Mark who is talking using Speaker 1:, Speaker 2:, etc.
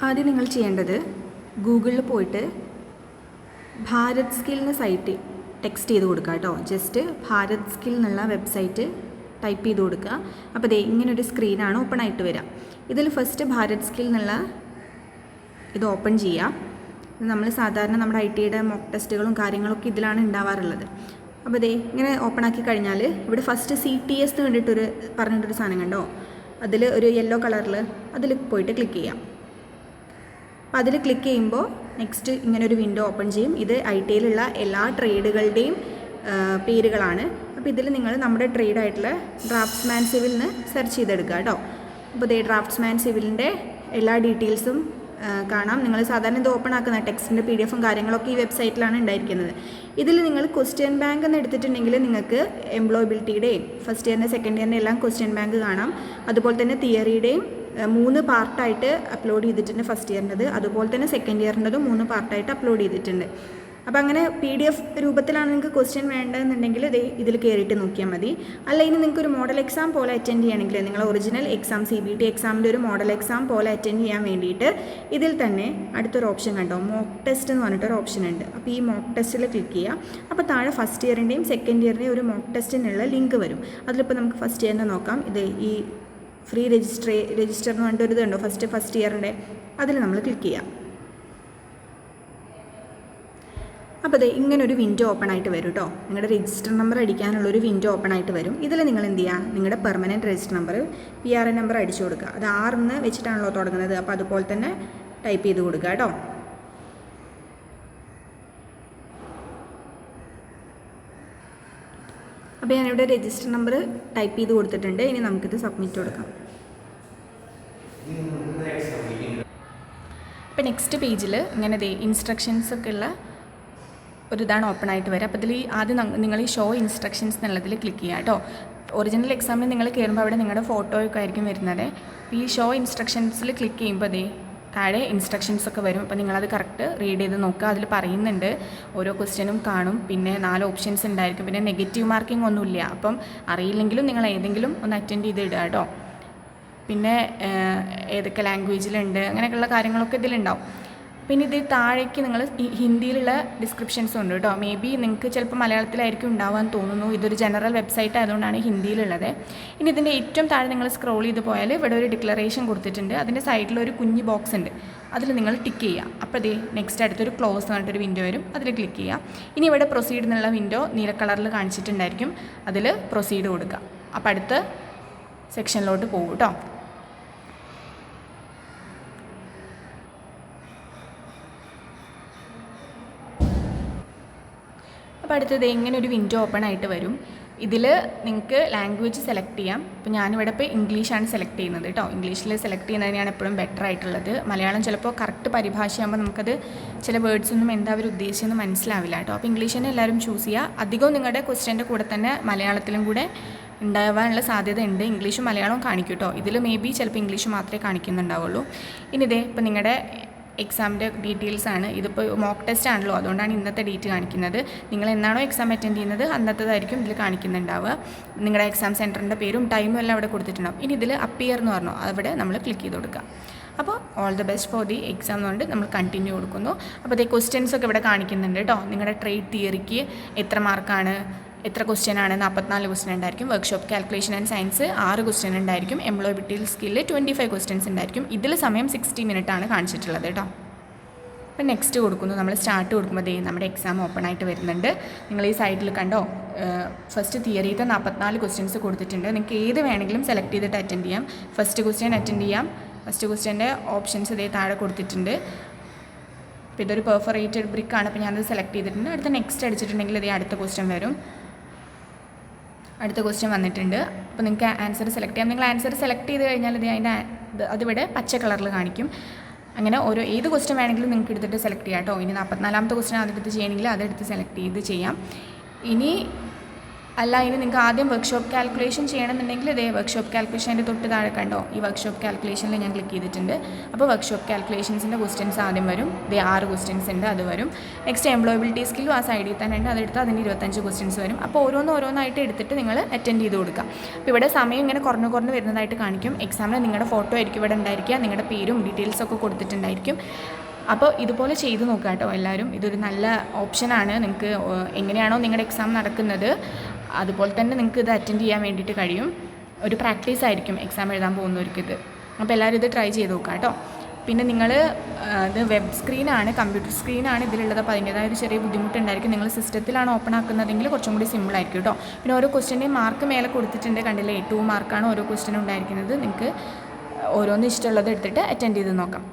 Speaker 1: ആദ്യം നിങ്ങൾ ചെയ്യേണ്ടത് ഗൂഗിളിൽ പോയിട്ട് ഭാരത് സ്കിൽ എന്ന സൈറ്റ് ടെക്സ്റ്റ് ചെയ്ത് കൊടുക്കുക കേട്ടോ. ജസ്റ്റ് ഭാരത് സ്കിൽ എന്നുള്ള വെബ്സൈറ്റ് ടൈപ്പ് ചെയ്ത് കൊടുക്കുക. അപ്പോൾ ദേ ഇങ്ങനൊരു സ്ക്രീനാണ് ഓപ്പൺ ആയിട്ട് വരിക. ഇതിൽ ഫസ്റ്റ് ഭാരത് സ്കിൽ എന്നുള്ള ഇത് ഓപ്പൺ ചെയ്യാം. നമ്മൾ സാധാരണ നമ്മുടെ IT-യുടെ മോക്ക് ടെസ്റ്റുകളും കാര്യങ്ങളൊക്കെ ഇതിലാണ് ഉണ്ടാവാറുള്ളത്. അപ്പോൾ ദേ ഇങ്ങനെ ഓപ്പൺ ആക്കി കഴിഞ്ഞാൽ ഇവിടെ ഫസ്റ്റ് CTS എന്ന് വേണ്ടിയിട്ടൊരു പറഞ്ഞിട്ടൊരു സാധനം കണ്ടോ, അതിൽ ഒരു യെല്ലോ കളറിൽ അതിൽ പോയിട്ട് ക്ലിക്ക് ചെയ്യാം. അപ്പോൾ അതിൽ ക്ലിക്ക് ചെയ്യുമ്പോൾ നെക്സ്റ്റ് ഇങ്ങനൊരു വിൻഡോ ഓപ്പൺ ചെയ്യും. ഇത് IT-യിലുള്ള എല്ലാ ട്രേഡുകളുടെയും പേരുകളാണ്. അപ്പോൾ ഇതിൽ നിങ്ങൾ നമ്മുടെ ട്രേഡായിട്ടുള്ള ഡ്രാഫ്റ്റ്സ്മാൻ സിവിലിന് സെർച്ച് ചെയ്തെടുക്കുക കേട്ടോ. അപ്പോൾ ഇതേ ഡ്രാഫ്റ്റ്സ്മാൻ സിവിലിൻ്റെ എല്ലാ ഡീറ്റെയിൽസും കാണാം. നിങ്ങൾ സാധാരണ ഇത് ഓപ്പൺ ആക്കുന്ന ടെക്സ്റ്റിൻ്റെ PDF കാര്യങ്ങളൊക്കെ ഈ വെബ്സൈറ്റിലാണ് ഉണ്ടായിരിക്കുന്നത്. ഇതിൽ നിങ്ങൾ ക്വസ്റ്റ്യൻ ബാങ്ക് എന്ന് എടുത്തിട്ടുണ്ടെങ്കിൽ നിങ്ങൾക്ക് എംപ്ലോയബിലിറ്റിയുടെയും ഫസ്റ്റ് ഇയറിൻ്റെ സെക്കൻഡ് ഇയറിൻ്റെ എല്ലാം ക്വസ്റ്റ്യൻ ബാങ്ക് കാണാം. അതുപോലെ തന്നെ തിയറിയുടെയും 3 പാർട്ടായിട്ട് അപ്ലോഡ് ചെയ്തിട്ടുണ്ട് ഫസ്റ്റ് ഇയറിൻ്റെത്. അതുപോലെ തന്നെ സെക്കൻഡ് ഇയറിൻ്റെതും 3 പാർട്ടായിട്ട് അപ്ലോഡ് ചെയ്തിട്ടുണ്ട്. അപ്പോൾ അങ്ങനെ PDF രൂപത്തിലാണ് നിങ്ങൾക്ക് ക്വസ്റ്റ്യൻ വേണ്ടതെന്നുണ്ടെങ്കിൽ ഇതിൽ കയറിയിട്ട് നോക്കിയാൽ മതി. അല്ലെങ്കിൽ നിങ്ങൾക്ക് ഒരു മോഡൽ എക്സാം പോലെ അറ്റൻഡ് ചെയ്യണമെങ്കിൽ നിങ്ങൾ ഒറിജിനൽ എക്സാം CBT എക്സാമിൻ്റെ ഒരു മോഡൽ എക്സാം പോലെ അറ്റൻഡ് ചെയ്യാൻ വേണ്ടിയിട്ട് ഇതിൽ തന്നെ അടുത്തൊരു ഓപ്ഷൻ കണ്ടോ, മോക്ക് ടെസ്റ്റ് എന്ന് പറഞ്ഞിട്ടൊരു ഓപ്ഷൻ ഉണ്ട്. അപ്പോൾ ഈ മോക്ക് ടെസ്റ്റിൽ ക്ലിക്ക് ചെയ്യുക. അപ്പോൾ താഴെ ഫസ്റ്റ് ഇയറിൻ്റെയും സെക്കൻഡ് ഇയറിൻ്റെയും ഒരു മോക്ക് ടെസ്റ്റിനുള്ള ലിങ്ക് വരും. അതിലിപ്പോൾ നമുക്ക് ഫസ്റ്റ് ഇയറിൻ്റെ നോക്കാം. ഇത് ഈ ഫ്രീ രജിസ്റ്റർ എന്ന് പറഞ്ഞിട്ടൊരു ഇതുണ്ടോ ഫസ്റ്റ് ഇയറിൻ്റെ, അതിൽ നമ്മൾ ക്ലിക്ക് ചെയ്യാം. അപ്പോൾ അത് ഇങ്ങനൊരു വിൻഡോ ഓപ്പൺ ആയിട്ട് വരും കേട്ടോ. നിങ്ങളുടെ രജിസ്റ്റർ നമ്പർ അടിക്കാനുള്ളൊരു വിൻഡോ ഓപ്പൺ ആയിട്ട് വരും. ഇതിൽ നിങ്ങൾ എന്ത് ചെയ്യുക, നിങ്ങളുടെ permanent register number PRN number അടിച്ചു കൊടുക്കുക. അത് 6 വെച്ചിട്ടാണല്ലോ തുടങ്ങുന്നത്. അപ്പോൾ അതുപോലെ തന്നെ ടൈപ്പ് ചെയ്ത് കൊടുക്കുക കേട്ടോ. അപ്പോൾ ഞാനിവിടെ രജിസ്റ്റർ നമ്പർ ടൈപ്പ് ചെയ്ത് കൊടുത്തിട്ടുണ്ട്. ഇനി നമുക്കിത് സബ്മിറ്റ് കൊടുക്കാം. അപ്പോൾ നെക്സ്റ്റ് പേജിൽ ഇങ്ങനെ ഇൻസ്ട്രക്ഷൻസ് ഒക്കെ ഉള്ള ഒരു ഇതാണ് ഓപ്പൺ ആയിട്ട് വരിക. അപ്പോൾ ഇതിൽ ആദ്യം നിങ്ങൾ ഈ ഷോ ഇൻസ്ട്രക്ഷൻസ് എന്നുള്ളതിൽ ക്ലിക്ക് ചെയ്യുക കേട്ടോ. ഒറിജിനൽ എക്സാമിന് നിങ്ങൾ കയറുമ്പോൾ അവിടെ നിങ്ങളുടെ ഫോട്ടോയൊക്കെ ആയിരിക്കും വരുന്നത്. അപ്പോൾ ഈ ഷോ ഇൻസ്ട്രക്ഷൻസിൽ ക്ലിക്ക് ചെയ്യുമ്പോൾ താഴെ ഇൻസ്ട്രക്ഷൻസ് ഒക്കെ വരും. അപ്പോൾ നിങ്ങളത് കറക്റ്റ് റീഡ് ചെയ്ത് നോക്കുക. അതിൽ പറയുന്നുണ്ട് ഓരോ ക്വസ്റ്റ്യനും കാണും, പിന്നെ 4 ഓപ്ഷൻസ് ഉണ്ടായിരിക്കും, പിന്നെ നെഗറ്റീവ് മാർക്കിംഗ് ഒന്നുമില്ല. അപ്പം അറിയില്ലെങ്കിലും നിങ്ങൾ ഏതെങ്കിലും ഒന്ന് അറ്റൻഡ് ചെയ്ത് ഇടുക കേട്ടോ. പിന്നെ ഏതൊക്കെ ലാംഗ്വേജിലുണ്ട് അങ്ങനെയൊക്കെയുള്ള കാര്യങ്ങളൊക്കെ ഇതിലുണ്ടാവും. പിന്നെ ഇത് താഴേക്ക് നിങ്ങൾ ഹിന്ദിയിലുള്ള ഡിസ്ക്രിപ്ഷൻസും ഉണ്ട് കേട്ടോ. മേ ബി നിങ്ങൾക്ക് ചിലപ്പോൾ മലയാളത്തിലായിരിക്കും ഉണ്ടാവാൻ തോന്നുന്നു. ഇതൊരു ജനറൽ വെബ്സൈറ്റ് ആയതുകൊണ്ടാണ് ഹിന്ദിയിലുള്ളത്. ഇനി ഇതിൻ്റെ ഏറ്റവും താഴെ നിങ്ങൾ സ്ക്രോൾ ചെയ്ത് പോയാൽ ഇവിടെ ഒരു ഡിക്ലറേഷൻ കൊടുത്തിട്ടുണ്ട്. അതിൻ്റെ സൈഡിലൊരു കുഞ്ഞ് ബോക്സ് ഉണ്ട്, അതിൽ നിങ്ങൾ ടിക്ക് ചെയ്യുക. അപ്പോൾ നെക്സ്റ്റ് അടുത്തൊരു ക്ലോസ് എന്ന് പറഞ്ഞിട്ടൊരു വിൻഡോ വരും, അതിൽ ക്ലിക്ക് ചെയ്യുക. ഇനി ഇവിടെ പ്രൊസീഡ് എന്നുള്ള വിൻഡോ നീല കളറിൽ കാണിച്ചിട്ടുണ്ടായിരിക്കും, അതിൽ പ്രൊസീഡ് കൊടുക്കുക. അപ്പോൾ അടുത്ത സെക്ഷനിലോട്ട് പോകും കേട്ടോ. അപ്പോൾ അടുത്തത് ഇങ്ങനെ ഒരു വിൻഡോ ഓപ്പൺ ആയിട്ട് വരും. ഇതിൽ നിങ്ങൾക്ക് ലാംഗ്വേജ് സെലക്ട് ചെയ്യാം. ഇപ്പോൾ ഞാനിവിടെ ഇപ്പോൾ ഇംഗ്ലീഷാണ് സെലക്ട് ചെയ്യുന്നത് കേട്ടോ. ഇംഗ്ലീഷിൽ സെലക്ട് ചെയ്യുന്നത് തന്നെയാണ് എപ്പോഴും ബെറ്റർ ആയിട്ടുള്ളത്. മലയാളം ചിലപ്പോൾ കറക്റ്റ് പരിഭാഷയാകുമ്പോൾ നമുക്കത് ചില വേർഡ്സൊന്നും എന്താ അവർ ഉദ്ദേശിച്ചെന്ന് മനസ്സിലാവില്ല കേട്ടോ. അപ്പോൾ ഇംഗ്ലീഷ് തന്നെ എല്ലാവരും ചൂസ് ചെയ്യുക. അധികവും നിങ്ങളുടെ ക്വസ്റ്റ്യൻ്റെ കൂടെ തന്നെ മലയാളത്തിലും കൂടെ ഉണ്ടാവാനുള്ള സാധ്യത ഉണ്ട്. ഇംഗ്ലീഷും മലയാളവും കാണിക്കും കേട്ടോ. ഇതിൽ മേ ബി ചിലപ്പോൾ ഇംഗ്ലീഷ് മാത്രമേ കാണിക്കുന്നുണ്ടാവുള്ളൂ. ഇനി ഇപ്പോൾ നിങ്ങളുടെ എക്സാമിൻ്റെ ഡീറ്റെയിൽസ് ആണ്. ഇതിപ്പോൾ മോക്ക് ടെസ്റ്റ് ആണല്ലോ, അതുകൊണ്ടാണ് ഇന്നത്തെ ഡേറ്റ് കാണിക്കുന്നത്. നിങ്ങൾ എന്നാണോ എക്സാം അറ്റൻഡ് ചെയ്യുന്നത് അന്നത്തേതായിരിക്കും ഇതിൽ കാണിക്കുന്നുണ്ടാവുക. നിങ്ങളുടെ എക്സാം സെൻറ്ററിൻ്റെ പേരും ടൈമും എല്ലാം അവിടെ കൊടുത്തിട്ടുണ്ടാവും. ഇനി ഇതിൽ അപ്പിയർ എന്ന് പറഞ്ഞു അവിടെ നമ്മൾ ക്ലിക്ക് ചെയ്ത് കൊടുക്കുക. അപ്പോൾ all the best for the exam എന്നുകൊണ്ട് നമ്മൾ കണ്ടിന്യൂ കൊടുക്കുന്നു. അപ്പോൾ അതേ ക്വസ്റ്റ്യൻസ് ഒക്കെ ഇവിടെ കാണിക്കുന്നുണ്ട് കേട്ടോ. നിങ്ങളുടെ ട്രേഡ് തിയറിക്ക് എത്ര മാർക്കാണ്, എത്ര ക്വസ്റ്റ്യൻ ആണ്, 44 ക്വസ്റ്റ്യൻ ഉണ്ടായിരിക്കും. Workshop calculation and science 6 question ഉണ്ടായിരിക്കും. എംപ്ലോയബിലിറ്റി സ്കില്ല് 25 ക്വസ്റ്റ്യൻസ് ഉണ്ടായിരിക്കും. ഇതിൽ സമയം 60 മിനിറ്റാണ് കാണിച്ചിട്ടുള്ളത് കേട്ടോ. അപ്പോൾ നെക്സ്റ്റ് കൊടുക്കുന്നു. നമ്മൾ സ്റ്റാർട്ട് കൊടുക്കുമ്പോൾ നമ്മുടെ എക്സാം ഓപ്പൺ ആയിട്ട് വരുന്നുണ്ട്. നിങ്ങൾ ഈ സൈഡിൽ കണ്ടോ, ഫസ്റ്റ് തിയറിയിലത്തെ 44 ക്വസ്റ്റ്യൻസ് കൊടുത്തിട്ടുണ്ട്. നിങ്ങൾക്ക് ഏത് വേണമെങ്കിലും സെലക്ട് ചെയ്തിട്ട് അറ്റൻഡ് ചെയ്യാം. ഫസ്റ്റ് ക്വസ്റ്റ്യൻ അറ്റൻഡ് ചെയ്യാം. ഫസ്റ്റ് ക്വസ്റ്റ്യൻ്റെ ഓപ്ഷൻസ് താഴെ കൊടുത്തിട്ടുണ്ട്. അപ്പോൾ ഇതൊരു പെർഫറേറ്റഡ് ബ്രിക്കാണ്. അപ്പോൾ ഞാനത് സെലക്ട് ചെയ്തിട്ടുണ്ട്. അടുത്ത നെക്സ്റ്റ് അടിച്ചിട്ടുണ്ടെങ്കിൽ അടുത്ത ക്വസ്റ്റ്യൻ വരും. അടുത്ത ക്വസ്റ്റ്യൻ വന്നിട്ടുണ്ട്. അപ്പോൾ നിങ്ങൾക്ക് ആൻസർ സെലക്ട് ചെയ്യാം. നിങ്ങൾ ആൻസർ സെലക്ട് ചെയ്ത് കഴിഞ്ഞാൽ അതിവിടെ പച്ച കളറിൽ കാണിക്കും. അങ്ങനെ ഏത് ക്വസ്റ്റ്യൻ വേണമെങ്കിലും നിങ്ങൾക്ക് എടുത്തിട്ട് സെലക്ട് ചെയ്യാം കേട്ടോ. ഇനി 44ാമത്തെ ക്വസ്റ്റ്യൻ അതെടുത്ത് ചെയ്യണമെങ്കിൽ അതെടുത്ത് സെലക്ട് ചെയ്ത് ചെയ്യാം. ഇനി
Speaker 2: അല്ല ഇനി നിങ്ങൾക്ക് ആദ്യം വർക്ക്ഷോപ്പ് കാൽക്കുലേഷൻ ചെയ്യണമെന്നുണ്ടെങ്കിൽ ഇതേ വർക്ക്ഷോപ്പ് കാൽക്കുലേഷൻ്റെ തൊട്ട് താഴെ കണ്ടോ ഈ വർക്ക്ഷോപ്പ് കാൽക്കുലേഷനിൽ ഞാൻ ക്ലിക്ക് ചെയ്തിട്ടുണ്ട്. അപ്പോൾ വർക്ക്ഷോപ്പ് കാൽക്കുലേഷൻസിൻ്റെ ക്വസ്റ്റ്യൻസ് ആദ്യം വരും. ഇതേ 6 ക്വസ്റ്റ്യൻസ് ഉണ്ട്, അത് വരും. നെക്സ്റ്റ് എംപ്ലോയബിലിറ്റി സ്കില്ലും ആ സൈഡിൽ തന്നെ ഉണ്ട്, അതെടുത്ത് അതിന് 25 ക്വസ്റ്റ്യൻസ് വരും. അപ്പോൾ ഓരോന്നായിട്ട് എടുത്തിട്ട് നിങ്ങൾ അറ്റൻഡ് ചെയ്ത് കൊടുക്കുക. അപ്പോൾ ഇവിടെ സമയം ഇങ്ങനെ കുറഞ്ഞ് വരുന്നതായിട്ട് കാണിക്കും. എക്സാമിന് നിങ്ങളുടെ ഫോട്ടോ ആയിരിക്കും ഇവിടെ ഉണ്ടായിരിക്കുക, നിങ്ങളുടെ പേരും ഡീറ്റെയിൽസൊക്കെ കൊടുത്തിട്ടുണ്ടായിരിക്കും. അപ്പോൾ ഇതുപോലെ ചെയ്ത് നോക്കുക കേട്ടോ എല്ലാവരും. ഇതൊരു നല്ല ഓപ്ഷനാണ്. നിങ്ങൾക്ക് എങ്ങനെയാണോ നിങ്ങളുടെ എക്സാം നടക്കുന്നത് അതുപോലെ തന്നെ നിങ്ങൾക്ക് ഇത് അറ്റൻഡ് ചെയ്യാൻ വേണ്ടിയിട്ട് കഴിയും. ഒരു പ്രാക്ടീസ് ആയിരിക്കും എക്സാം എഴുതാൻ പോകുന്നവർക്കിത്. അപ്പോൾ എല്ലാവരും ഇത് ട്രൈ ചെയ്ത് നോക്കുക കേട്ടോ. പിന്നെ നിങ്ങൾ ഇത് വെബ് സ്ക്രീനാണ്, കമ്പ്യൂട്ടർ സ്ക്രീനാണ് ഇതിലുള്ളത്. അപ്പോൾ അതിൻ്റേതായ ഒരു ചെറിയ ബുദ്ധിമുട്ടുണ്ടായിരിക്കും. നിങ്ങൾ സിസ്റ്റത്തിലാണ് ഓപ്പൺ ആക്കുന്നതെങ്കിൽ കുറച്ചും കൂടി സിമ്പിളായിരിക്കും കേട്ടോ. പിന്നെ ഓരോ ക്വസ്റ്റ്യൻ്റെയും മാർക്ക് മേലെ കൊടുത്തിട്ടുണ്ട്, കണ്ടില്ലേ? 2 മാർക്കാണ് ഓരോ ക്വസ്റ്റ്യനും ഉണ്ടായിരിക്കുന്നത്. നിങ്ങൾക്ക് ഓരോന്ന് ഇഷ്ടമുള്ളത് എടുത്തിട്ട് അറ്റൻഡ് ചെയ്ത് നോക്കാം.